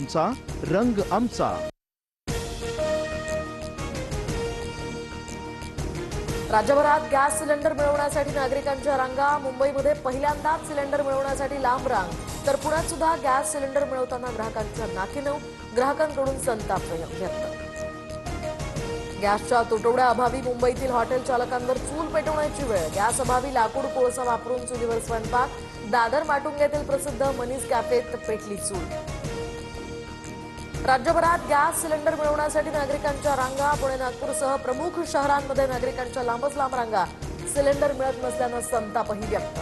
तुमचा, रंग आमचा। राज्यभरात गॅस सिलेंडर मिळवण्यासाठी नागरिकांच्या रांगा। मुंबईमध्ये पहिल्यांदाच सिलेंडर मिळवण्यासाठी लांब रांग, तर पुण्यात सुद्धा गॅस सिलेंडर मिळवताना ग्राहकांचा नाकीनऊ, ग्राहकांकडून संताप व्यक्त। गॅसच्या तुटवड्याअभावी मुंबईतील हॉटेल चालकांवर चूल पेटवण्याची वेळ। गॅस अभावी लाकूड कोळसा वापरून चुलीवर स्वयंपाक। दादर माटुंग्यातील प्रसिद्ध मनीस कॅफेत पेटली चूल। राज्यभरात गॅस सिलेंडर मिळवण्यासाठी नागरिकांच्या रांगा। पुणे नागपूरसह प्रमुख शहरांमध्ये नागरिकांच्या लांबच लांब रांगा। सिलेंडर मिळत नसल्यानं संतापही व्यक्त।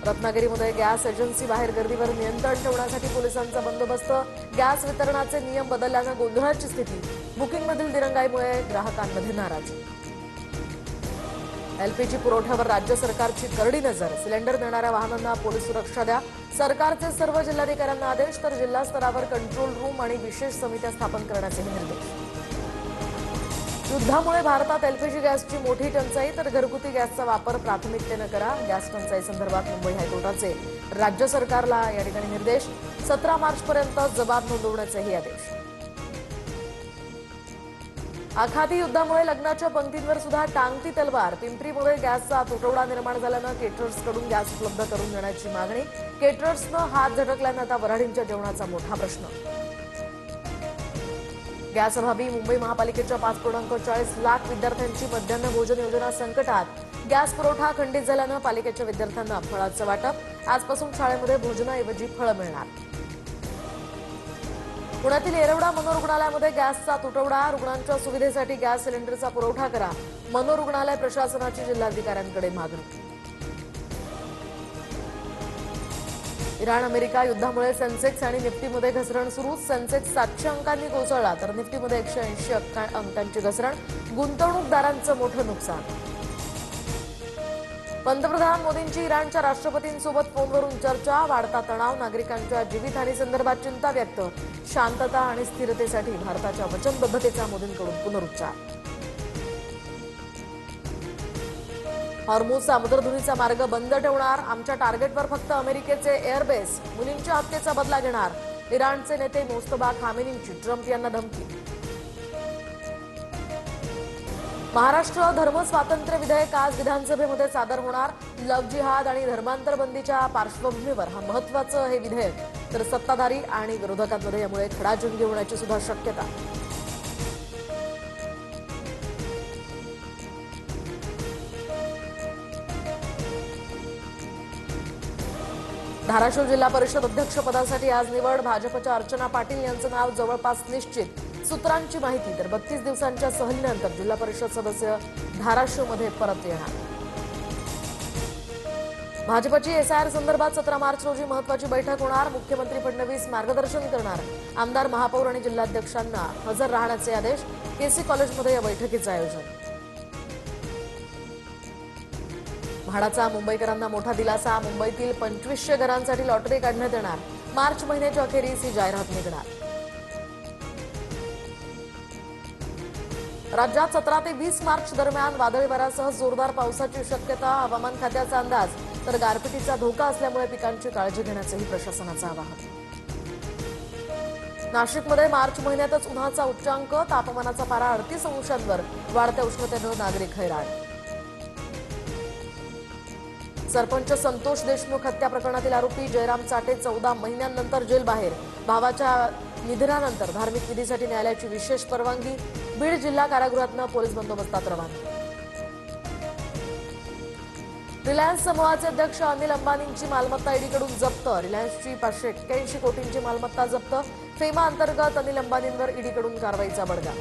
रत्नागिरीमध्ये गॅस एजन्सी बाहेर गर्दीवर नियंत्रण ठेवण्यासाठी पोलिसांचा बंदोबस्त। गॅस वितरणाचे नियम बदलल्यानं गोंधळाची स्थिती। बुकिंगमधील दिरंगाईमुळे ग्राहकांमध्ये नाराजी। एलपीजी पुरवठ्यावर राज्य सरकारची करडी नजर। सिलेंडर देणाऱ्या वाहनांना पोलीस सुरक्षा द्या। सरकारचे सर्व जिल्हाधिकाऱ्यांना आदेश, तर जिल्हा स्तरावर कंट्रोल रूम आणि विशेष समित्या स्थापन करण्याचेही निर्देश। युद्धामुळे भारतात एलपीजी गॅसची मोठी टंचाई, तर घरगुती गॅसचा वापर प्राथमिकतेनं करा। गॅस टंचाई संदर्भात मुंबई हायकोर्टाचे राज्य सरकारला या ठिकाणी निर्देश। 17 मार्चपर्यंत जबाब नोंदवण्याचेही आदेश। आखाती युद्धामुळे लग्नाच्या पंक्तींवर सुद्धा टांगती तलवार। पिंपरीमध्ये गॅसचा तुटवडा निर्माण झाल्यानं केटरर्सकडून गॅस उपलब्ध करून देण्याची मागणी। केटरर्सनं हात झटकल्यानं आता वऱ्हाडींच्या जेवणाचा मोठा प्रश्न। गॅस अभावी मुंबई महापालिकेच्या 5.40 लाख विद्यार्थ्यांची मध्यान्ह भोजन योजना संकटात। गॅस पुरवठा खंडित झाल्यानं पालिकेच्या विद्यार्थ्यांना फळाचं वाटप। आजपासून शाळेमध्ये भोजनाऐवजी फळं मिळणार। पुण्यातील येरवडा मनोरुग्णालयामध्ये गॅसचा तुटवडा। रुग्णांच्या सुविधेसाठी गॅस सिलेंडरचा पुरवठा करा। मनोरुग्णालय प्रशासनाची जिल्हाधिकाऱ्यांकडे मागणी। इराण अमेरिका युद्धामुळे सेन्सेक्स आणि निफ्टीमध्ये घसरण सुरू। सेन्सेक्स 700 अंकांनी कोसळला, तर निफ्टीमध्ये 180 अंकांची घसरण। गुंतवणूकदारांचं मोठं नुकसान। पंतप्रधान मोदींची इराणच्या राष्ट्रपतींसोबत फोनवरून चर्चा। वाढता तणाव, नागरिकांच्या जीवितहानी संदर्भात चिंता व्यक्त। शांतता आणि स्थिरतेसाठी भारताच्या वचनबद्धतेचा मोदींकडून पुनरुच्चार। हॉर्मुझ सामुद्रधुनीचा मार्ग बंद ठेवणार। आमच्या टार्गेटवर फक्त अमेरिकेचे एअरबेस। मुलींच्या हत्येचा बदला घेणार। इराणचे नेते मोस्तफा खामेनींची ट्रम्प यांना धमकी। महाराष्ट्र धर्म स्वातंत्र्य विधेयक आज विधानसभेमध्ये सादर होणार। लव्ह जिहाद आणि धर्मांतर बंदीच्या पार्श्वभूमीवर हा महत्त्वाचं हे विधेयक, तर सत्ताधारी आणि विरोधकांमध्ये यामुळे खडाजंगी होण्याची सुद्धा शक्यता। धाराशिव जिल्हा परिषद अध्यक्षपदासाठी आज निवड। भाजपच्या अर्चना पाटील यांचं नाव जवळपास निश्चित। सूत्रांची माहिती, तर 32 दिवसांच्या सहलीनंतर जिल्हा परिषद सदस्य धाराशिवमध्ये परत येणार। भाजपची एसआयआर संदर्भात 17 मार्च रोजी महत्त्वाची बैठक होणार। मुख्यमंत्री फडणवीस मार्गदर्शन करणार। आमदार, महापौर आणि जिल्हाध्यक्षांना हजर राहण्याचे आदेश। केसी कॉलेजमध्ये या बैठकीचं आयोजन। म्हाडाचा मुंबईकरांना मोठा दिलासा। मुंबईतील 2500 घरांसाठी लॉटरी काढण्यात येणार। मार्च महिन्याच्या अखेरीस ही जाहिरात निघणार। राज्यात 17 ते 20 मार्च दरम्यान वादळी वाऱ्यासह जोरदार पावसाची शक्यता। हवामान खात्याचा अंदाज, तर गारपिटीचा धोका असल्यामुळे पिकांची काळजी घेण्याचंही प्रशासनाचं आवाहन। नाशिकमध्ये मार्च महिन्यातच उन्हाचा उच्चांक। तापमानाचा पारा 38 अंशांवर। वाढत्या उष्णतेनं नागरिक हैराण। सरपंच संतोष देशमुख हत्या प्रकरणातील आरोपी जयराम चाटे 14 महिन्यांनंतर जेलबाहेर। भावाच्या निधनानंतर धार्मिक विधीसाठी न्यायालयाची विशेष परवानगी। बीड जिल्हा कारागृहातनं पोलीस बंदोबस्तात रवाना। रिलायन्स समूहाचे अध्यक्ष अनिल अंबानींची मालमत्ता ईडीकडून जप्त। रिलायन्सची 581 कोटींची मालमत्ता जप्त। फेमा अंतर्गत अनिल अंबानींवर ईडीकडून कारवाईचा बडगा।